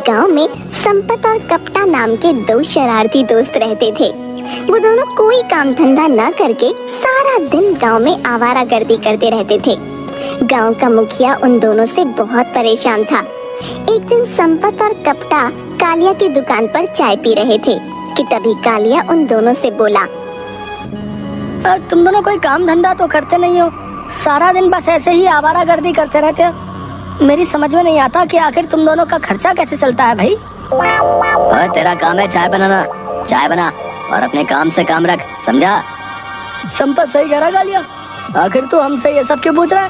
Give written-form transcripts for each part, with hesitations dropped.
गांव में संपत और कपटा नाम के दो शरारती दोस्त रहते थे। वो दोनों कोई काम धंधा न करके सारा दिन गांव में आवारागर्दी करते रहते थे। गांव का मुखिया उन दोनों से बहुत परेशान था। एक दिन संपत और कपटा कालिया की दुकान पर चाय पी रहे थे कि तभी कालिया उन दोनों से बोला, तुम दोनों कोई काम धंधा तो करते नहीं हो, सारा दिन बस ऐसे ही आवारागर्दी करते रहते हो। मेरी समझ में नहीं आता कि आखिर तुम दोनों का खर्चा कैसे चलता है भाई। तेरा काम है चाय बनाना, चाय बना और अपने काम से काम रख, समझा? संपत सही कह रहा कालिया, आखिर तू हमसे ये सब क्यों पूछ रहा है?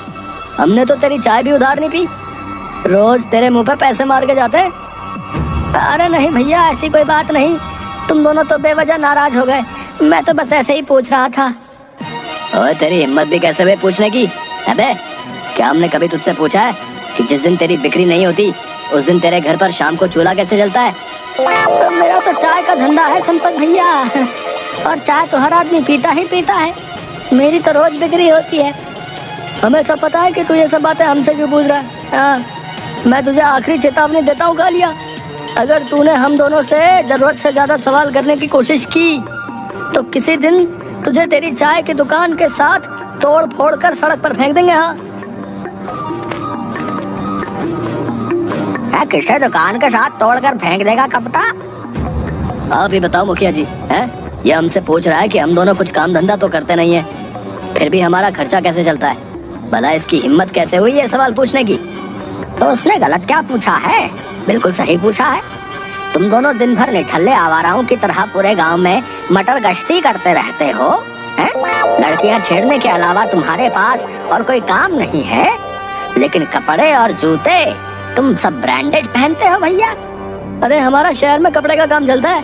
हमने तो तेरी चाय भी उधार नहीं पी, रोज तेरे मुंह पर पैसे मार के जाते। अरे नहीं भैया, ऐसी कोई बात नहीं, तुम दोनों तो बेवजह नाराज हो गए, मैं तो बस ऐसे ही पूछ रहा था। ओए तेरी हिम्मत भी कैसे हुई पूछने की? अबे क्या हमने कभी तुझसे पूछा है कि जिस दिन तेरी बिक्री नहीं होती उस दिन तेरे घर पर शाम को चूल्हा कैसे जलता है? मेरा तो चाय का धंधा है संपत भैया, और चाय तो हर आदमी पीता ही पीता है, मेरी तो रोज बिक्री होती है। हमें सब पता है कि तू ये सब बातें हमसे क्यों पूछ रहा है। हाँ, मैं तुझे आखिरी चेतावनी देता हूँ कालिया, अगर तूने हम दोनों से जरूरत से ज्यादा सवाल करने की कोशिश की तो किसी दिन तुझे तेरी चाय की दुकान के साथ तोड़ फोड़ कर सड़क पर फेंक देंगे। हाँ, किसे दुकान के साथ तोड़ कर फेंक देगा कपटा? आप ही बताओ मुखिया जी, हैं? ये हमसे पूछ रहा है कि हम दोनों कुछ काम धंधा तो करते नहीं है, फिर भी हमारा खर्चा कैसे चलता है? भला इसकी हिम्मत कैसे हुई ये सवाल पूछने की? तो उसने गलत क्या पूछा है? बिल्कुल सही पूछा है। तुम दोनों दिन भर निठल्ले आवाराओं की तरह पूरे गांव में मटर गश्ती करते रहते हो, हैं? लड़कियां छेड़ने के अलावा तुम्हारे पास और कोई काम नहीं है, लेकिन कपड़े और जूते तुम सब ब्रांडेड पहनते हो भैया। अरे हमारा शहर में कपड़े का काम चलता है,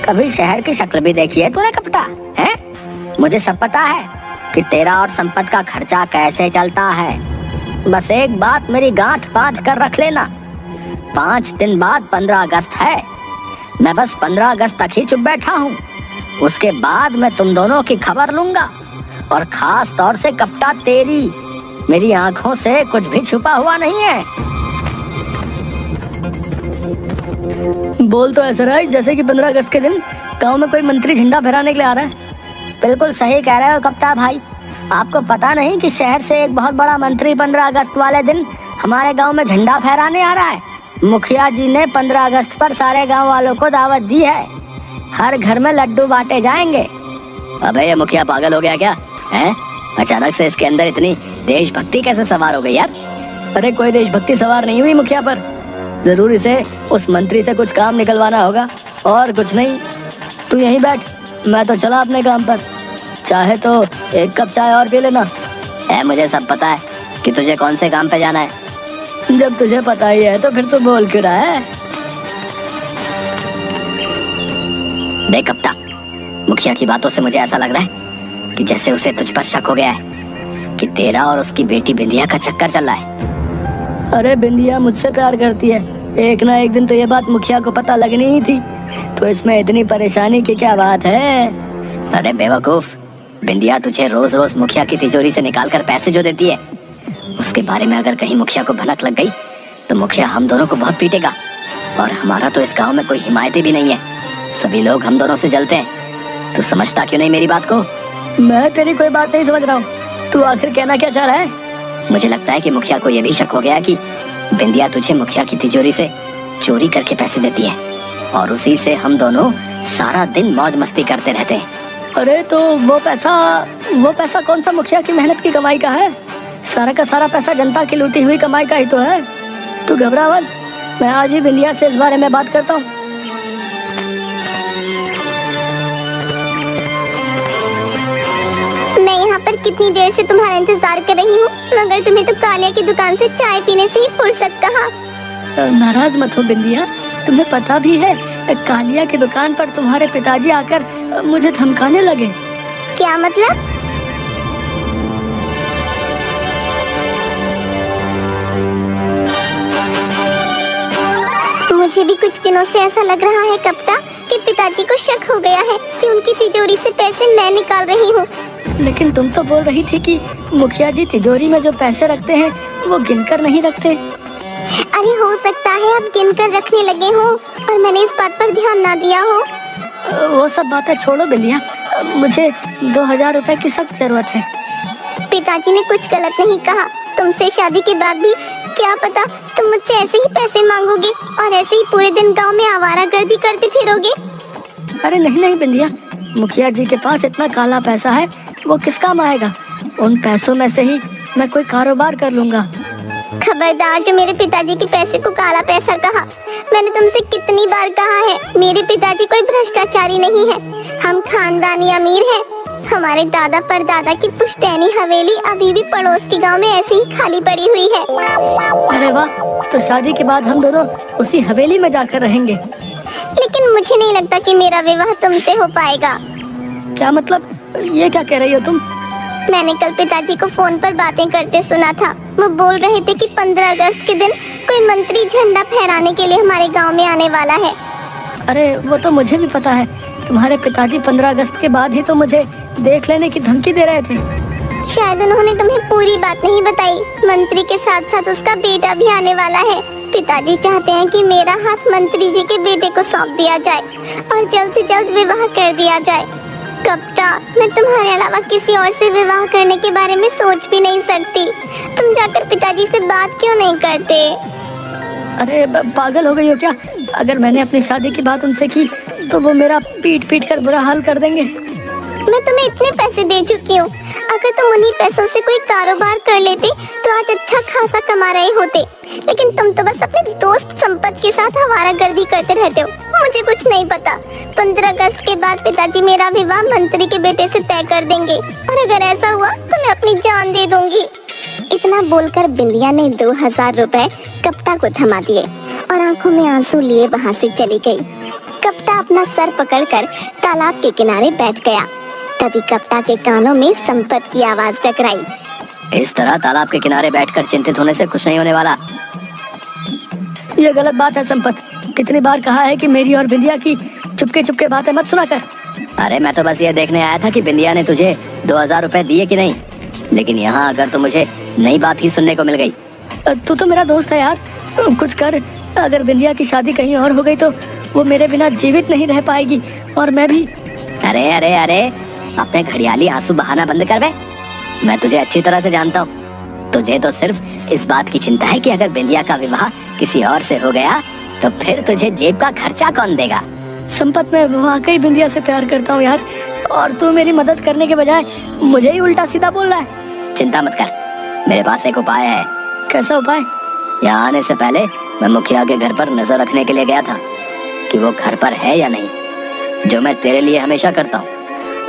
कभी शहर की शक्ल भी देखी है तूने कपटा? हैं? मुझे सब पता है कि तेरा और संपत का खर्चा कैसे चलता है। बस एक बात मेरी गांठ बांध कर रख लेना, 5 दिन बाद 15 अगस्त है, मैं बस 15 अगस्त तक ही चुप बैठा हूँ, उसके बाद मैं तुम दोनों की खबर लूंगा, और खास तौर से कपटा तेरी, मेरी आंखों से कुछ भी छुपा हुआ नहीं है। बोल तो ऐसा रहा है जैसे कि 15 अगस्त के दिन गांव में कोई मंत्री झंडा फहराने के लिए आ रहा है। बिल्कुल सही कह रहे हो कप्ता भाई, आपको पता नहीं कि शहर से एक बहुत बड़ा मंत्री 15 अगस्त वाले दिन हमारे गांव में झंडा फहराने आ रहा है। मुखिया जी ने 15 अगस्त पर सारे गांव वालों को दावत दी है, हर घर में लड्डू बांटे जाएंगे। अबे ये मुखिया पागल हो गया क्या है? अचानक से इसके अंदर इतनी देशभक्ति कैसे सवार हो गई यार? अरे कोई देशभक्ति सवार नहीं हुई मुखिया पर, जरूर इसे उस मंत्री से कुछ काम निकलवाना होगा और कुछ नहीं। तू यहीं बैठ, मैं तो चला अपने काम पर, चाहे तो एक कप चाय और पी लेना। मुझे सब पता है कि तुझे कौन से काम पे जाना है। जब तुझे पता ही है तो फिर तो बोल क्यों रहा है? देख कप्ता, मुखिया की बातों से मुझे ऐसा लग रहा है कि जैसे उसे तुझ पर शक हो गया है कि तेरा और उसकी बेटी बिंदिया का चक्कर चल रहा है। अरे बिंदिया मुझसे प्यार करती है, एक ना एक दिन तो ये बात मुखिया को पता लगनी ही थी, तो इसमें इतनी परेशानी की क्या बात है? अरे बेवकूफ, बिंदिया तुझे रोज रोज मुखिया की तिजोरी से निकाल कर पैसे जो देती है, उसके बारे में अगर कहीं मुखिया को भनक लग गई तो मुखिया हम दोनों को बहुत पीटेगा, और हमारा तो इस गांव में कोई हिमायती भी नहीं है, सभी लोग हम दोनों से जलते हैं। तू समझता क्यों नहीं मेरी बात को? मैं तेरी कोई बात नहीं समझ रहा हूँ, तू आखिर कहना क्या चाह रहा है? मुझे लगता है कि मुखिया को यह भी शक हो गया कि बिंदिया तुझे मुखिया की तिजोरी से चोरी करके पैसे देती है, और उसी से हम दोनों सारा दिन मौज मस्ती करते रहते हैं। अरे तो वो पैसा कौन सा मुखिया की मेहनत की कमाई का है? सारा का सारा पैसा जनता की लूटी हुई कमाई का ही तो है। तू घबरा मत, मैं आज ही बिंदिया से इस बारे में बात करता हूँ। मैं यहाँ पर कितनी देर से तुम्हारा इंतजार कर रही हूँ, मगर तुम्हें तो कालिया की दुकान से चाय पीने से ही फुर्सत कहाँ। नाराज मत हो बिंदिया, तुम्हें पता भी है कालिया की दुकान पर तुम्हारे पिताजी आकर मुझे धमकाने लगे। क्या मतलब? मुझे भी कुछ दिनों से ऐसा लग रहा है कप्ता कि पिताजी को शक हो गया है कि उनकी तिजोरी से पैसे मैं निकाल रही हूँ। लेकिन तुम तो बोल रही थी कि मुखिया जी तिजोरी में जो पैसे रखते हैं वो गिनकर नहीं रखते। अरे हो सकता है आप गिन कर रखने लगे हो और मैंने इस बात पर ध्यान ना दिया हो। वो सब बातें छोड़ो बिंदिया, मुझे 2000 रुपए की सख्त जरूरत है। पिताजी ने कुछ गलत नहीं कहा। तुमसे शादी के बाद भी क्या पता तुम मुझसे ऐसे ही पैसे मांगोगे और ऐसे ही पूरे दिन गांव में आवारागर्दी करते फिरोगे। अरे नहीं नहीं बिंदिया, मुखिया जी के पास इतना काला पैसा है, वो किस काम आएगा। उन पैसों में से ही मैं कोई कारोबार कर लूंगा। खबरदार, जो मेरे पिताजी के पैसे को काला पैसा कहा। मैंने तुमसे कितनी बार कहा है, मेरे पिताजी कोई भ्रष्टाचारी नहीं है। हम खानदानी अमीर हैं। हमारे दादा परदादा की पुश्तैनी हवेली अभी भी पड़ोस के गांव में ऐसे ही खाली पड़ी हुई है। अरे वाह, तो शादी के बाद हम दोनों उसी हवेली में जाकर रहेंगे। लेकिन मुझे नहीं लगता कि मेरा विवाह तुमसे हो पाएगा। क्या मतलब, ये क्या कह रही हो तुम? मैंने कल पिताजी को फोन पर बातें करते सुना था। वो बोल रहे थे कि 15 अगस्त के दिन कोई मंत्री झंडा फहराने के लिए हमारे गांव में आने वाला है। अरे वो तो मुझे भी पता है। तुम्हारे पिताजी 15 अगस्त के बाद ही तो मुझे देख लेने की धमकी दे रहे थे। शायद उन्होंने तुम्हें पूरी बात नहीं बताई। मंत्री के साथ साथ उसका बेटा भी आने वाला है। पिताजी चाहते हैं कि मेरा हाथ मंत्री जी के बेटे को सौंप दिया जाए और जल्द से जल्द विवाह कर दिया जाए। कप्ता, मैं तुम्हारे अलावा किसी और से विवाह करने के बारे में सोच भी नहीं सकती। तुम जाकर पिताजी से बात क्यों नहीं करते? अरे पागल हो गई हो क्या? अगर मैंने अपनी शादी की बात उनसे की तो वो मेरा पीट पीट कर बुरा हाल कर देंगे। मैं तुम्हें इतने पैसे दे चुकी हूँ। अगर तुम उन्हीं पैसों से कोई कारोबार कर लेते तो आज अच्छा खासा कमा रहे होते। लेकिन तुम तो बस अपने दोस्त संपत के साथ आवारागर्दी करते रहते हो। मुझे कुछ नहीं पता। 15 अगस्त के बाद पिताजी मेरा विवाह मंत्री के बेटे से तय कर देंगे और अगर ऐसा हुआ तो मैं अपनी जान दे दूंगी। इतना बोलकर बिंदिया ने 2000 रुपए कप्ता को थमा दिए और आंखों में आंसू लिए वहाँ से चली गई। कप्ता अपना सर पकड़कर तालाब के किनारे बैठ गया। तभी कप्ता के कानों में संपत की आवाज टकराई। इस तरह तालाब के किनारे बैठकर चिंतित होने से कुछ नहीं होने वाला। ये गलत बात है संपत। कितनी बार कहा है कि मेरी और बिंदिया की चुपके चुपके बातें मत सुना कर। अरे मैं तो बस ये देखने आया था कि बिंदिया ने तुझे 2000 रुपए दिए कि नहीं। लेकिन यहाँ अगर तो मुझे नई बात ही सुनने को मिल गई। तू तो मेरा दोस्त है यार, कुछ कर। अगर बिंदिया की शादी कहीं और हो गई तो वो मेरे बिना जीवित नहीं रह पाएगी और मैं भी। अरे अरे अरे, अपने घड़ियाली आंसू बहाना बंद कर बे। मैं तुझे अच्छी तरह से जानता हूँ। तुझे तो सिर्फ इस बात की चिंता है कि अगर बिंदिया का विवाह किसी और से हो गया तो फिर तुझे जेब का खर्चा कौन देगा। संपत, मैं वाकई बिंदिया से प्यार करता हूँ यार, और तू मेरी मदद करने के बजाय मुझे ही उल्टा सीधा बोल रहा है। चिंता मत कर, मेरे पास एक उपाय है। कैसा उपाय? यहाँ आने से पहले मैं मुखिया के घर पर नजर रखने के लिए गया था कि वो घर पर है या नहीं, जो मैं तेरे लिए हमेशा करता हूँ।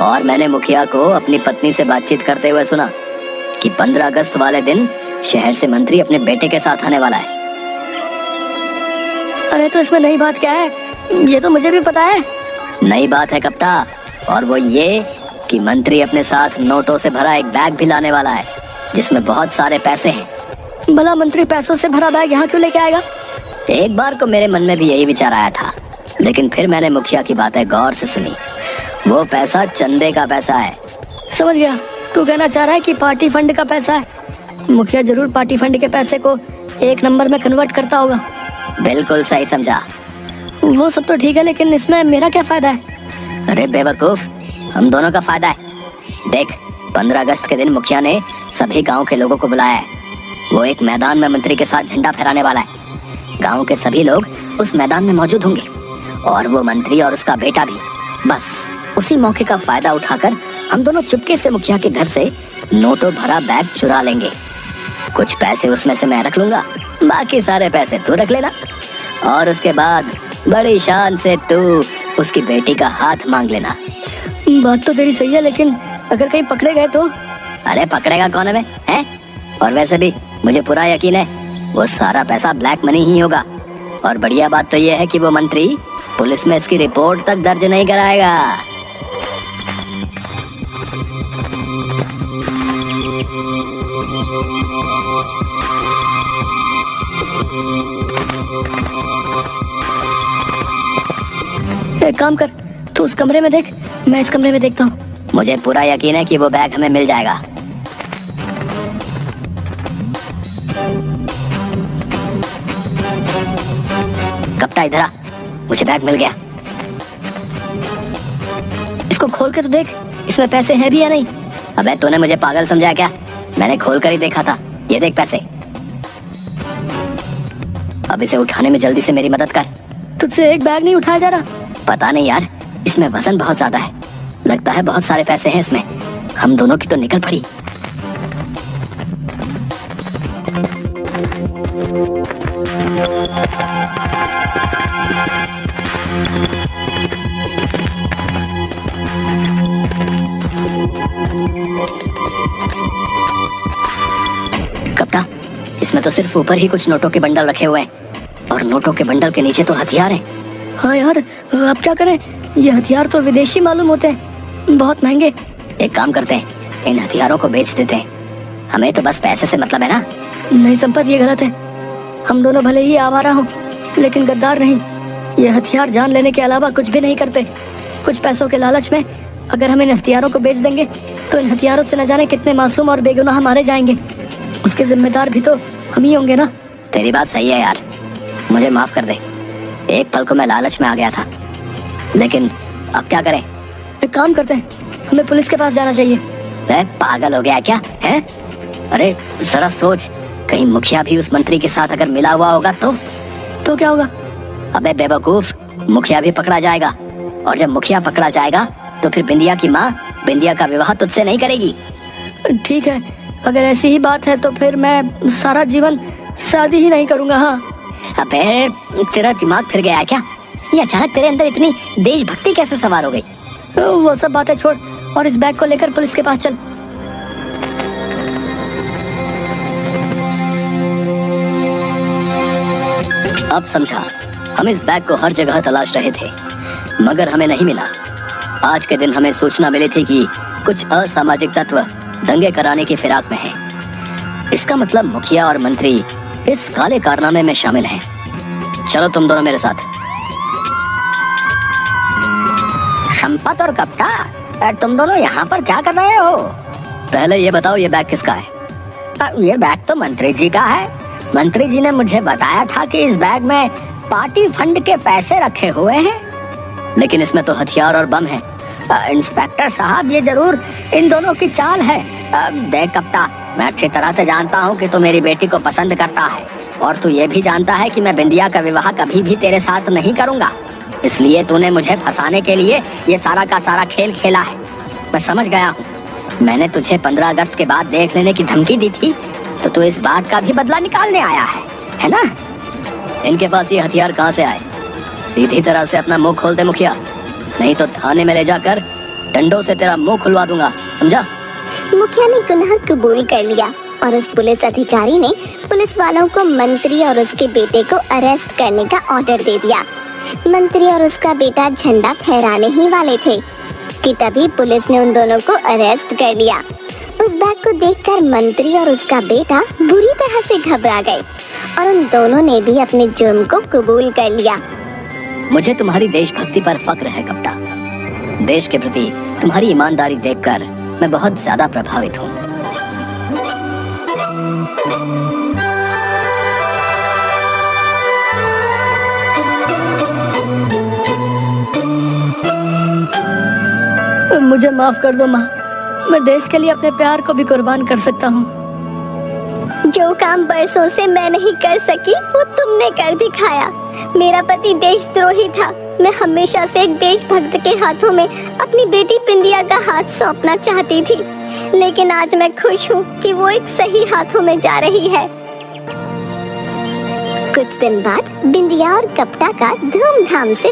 और मैंने मुखिया को अपनी पत्नी से बातचीत करते हुए सुना कि 15 अगस्त वाले दिन शहर से मंत्री अपने बेटे के साथ आने वाला है। अरे तो इसमें नई बात क्या है? ये तो मुझे भी पता है। नई बात है कप्ता, और वो ये कि मंत्री अपने साथ नोटों से भरा एक बैग भी लाने वाला है जिसमें बहुत सारे पैसे हैं। भला मंत्री पैसों से भरा बैग यहाँ क्यों लेके आएगा? एक बार को मेरे मन में भी यही विचार आया था, लेकिन फिर मैंने मुखिया की बातें गौर से सुनी। वो पैसा चंदे का पैसा है। समझ गया, तू कहना चाह रहा है कि पार्टी फंड का पैसा है। मुखिया जरूर पार्टी फंड के पैसे को 1 नंबर में कन्वर्ट करता होगा। बिल्कुल सही समझा। वो सब तो ठीक है, लेकिन इसमें मेरा क्या फायदा है? अरे बेवकूफ, हम दोनों का फायदा है। देख, 15 अगस्त के दिन मुखिया ने सभी गांव के लोगों को बुलाया है। वो एक मैदान में मंत्री के साथ झंडा फहराने वाला है। गांव के सभी लोग उस मैदान में मौजूद होंगे और वो मंत्री और उसका बेटा भी। बस उसी मौके का फायदा उठाकर हम दोनों चुपके से मुखिया के घर से नोटों भरा बैग चुरा लेंगे। कुछ पैसे उसमें से मैं रख लूंगा, बाकी सारे पैसे तू रख लेना, और उसके बाद बड़ी शान से तू उसकी बेटी का हाथ मांग लेना। बात तो तेरी सही है, लेकिन अगर कहीं पकड़े गए तो? अरे पकड़ेगा कौन है हैं? और वैसे भी मुझे पूरा यकीन है वो सारा पैसा ब्लैक मनी ही होगा। और बढ़िया बात तो ये है कि वो मंत्री पुलिस में इसकी रिपोर्ट तक दर्ज नहीं कराएगा। एक काम कर, तू उस कमरे में देख, मैं इस कमरे में देखता हूँ। मुझे पूरा यकीन है कि वो बैग हमें मिल जाएगा। कप्ता इधर आ, मुझे बैग मिल गया। इसको खोल के तो देख, इसमें पैसे हैं भी या नहीं। अबे तूने मुझे पागल समझा क्या? मैंने खोल कर ही देखा था, ये देख पैसे। अब इसे उठाने में जल्दी से मेरी मदद कर। तुझसे एक बैग नहीं उठाया जा रहा? पता नहीं यार, इसमें वजन बहुत ज्यादा है, लगता है बहुत सारे पैसे हैं इसमें। हम दोनों की तो निकल पड़ी। कप्ता, इसमें तो सिर्फ ऊपर ही कुछ नोटों के बंडल रखे हुए हैं और नोटों के बंडल के नीचे तो हथियार हैं। हाँ यार, अब क्या करें? ये हथियार तो विदेशी मालूम होते हैं, बहुत महंगे। एक काम करते हैं, इन हथियारों को बेच देते हैं, हमें तो बस पैसे से मतलब है ना। नहीं संपत, ये गलत है। हम दोनों भले ही आवारा हों, लेकिन गद्दार नहीं। ये हथियार जान लेने के अलावा कुछ भी नहीं करते। कुछ पैसों के लालच में अगर हम इन हथियारों को बेच देंगे तो इन हथियारों से न जाने कितने मासूम और बेगुनाह मारे जाएंगे। उसके जिम्मेदार भी तो हम ही होंगे ना। तेरी बात सही है यार, मुझे माफ कर दे। एक पल को मैं लालच में आ गया था, लेकिन अब क्या करें? एक काम करते हैं, हमें पुलिस के पास जाना चाहिए। पागल हो गया क्या है? अरे जरा सोच, कहीं मुखिया भी उस मंत्री के साथ अगर मिला हुआ होगा तो क्या होगा? अबे बेवकूफ, मुखिया भी पकड़ा जाएगा, और जब मुखिया पकड़ा जाएगा तो फिर बिंदिया की माँ बिंदिया का विवाह तुझसे नहीं करेगी। ठीक है, अगर ऐसी ही बात है तो फिर मैं सारा जीवन शादी ही नहीं करूँगा। हाँ। अबे तेरा दिमाग फिर गया क्या? ये अचानक तेरे अंदर इतनी देशभक्ति कैसे सवार हो गई? वो सब बातें छोड़ और इस बैग को लेकर पुलिस के पास चल। अब समझा, हम इस बैग को हर जगह तलाश रहे थे मगर हमें नहीं मिला। आज के दिन हमें सूचना मिली थी कि कुछ असामाजिक तत्व दंगे कराने की फिराक में हैं। इसका मतलब मुखिया और मंत्री इस काले कारनामे में शामिल हैं। चलो तुम दोनों मेरे साथ। संपत और कप्ता, तुम दोनों यहाँ पर क्या कर रहे हो? पहले ये बताओ, ये बैग किसका है? ये बैग तो मंत्री जी का है। मंत्री जी ने मुझे बताया था कि इस बैग में पार्टी फंड के पैसे रखे हुए हैं। लेकिन इसमें तो हथियार और बम है। इंस्पेक्टर साहब, ये जरूर इन दोनों की चाल है। देख कप्ता, मैं अच्छी तरह से जानता हूँ कि तू मेरी बेटी को पसंद करता है, और तू ये भी जानता है कि मैं बिंदिया का विवाह कभी भी तेरे साथ नहीं करूँगा। इसलिए तूने मुझे फंसाने के लिए ये सारा का सारा खेल खेला है। मैं समझ गया हूँ। मैंने तुझे 15 अगस्त के बाद देख लेने की धमकी दी थी, तो तू इस बात का भी बदला निकालने आया है ना? इनके पास ये हथियार कहाँ से आए? सीधी तरह से अपना मुंह खोल दे मुखिया, नहीं तो थाने में ले जाकर डंडों से तेरा मुंह खुलवा दूंगा, समझा? मुखिया ने गुनाह कबूल कर लिया और उस पुलिस अधिकारी ने पुलिस वालों को मंत्री और उसके बेटे को अरेस्ट करने का ऑर्डर दे दिया। मंत्री और उसका बेटा झंडा फहराने ही वाले थे कि तभी पुलिस ने उन दोनों को अरेस्ट कर लिया। उस बैग को देखकर मंत्री और उसका बेटा बुरी तरह से घबरा गए और उन दोनों ने भी अपने जुर्म को कबूल कर लिया। मुझे तुम्हारी देशभक्ति पर फक्र है कप्ता। देश के प्रति तुम्हारी ईमानदारी देखकर मैं बहुत ज्यादा प्रभावित हूँ। मुझे माफ कर दो माँ, मैं देश के लिए अपने प्यार को भी कुर्बान कर सकता हूँ। जो काम बरसों से मैं नहीं कर सकी वो तुमने कर दिखाया। मेरा पति देशद्रोही था। मैं हमेशा से एक देशभक्त के हाथों में अपनी बेटी बिंदिया का हाथ सौंपना चाहती थी, लेकिन आज मैं खुश हूँ कि वो एक सही हाथों में जा रही है। कुछ दिन बाद बिंदिया और कप्ता का धूमधाम से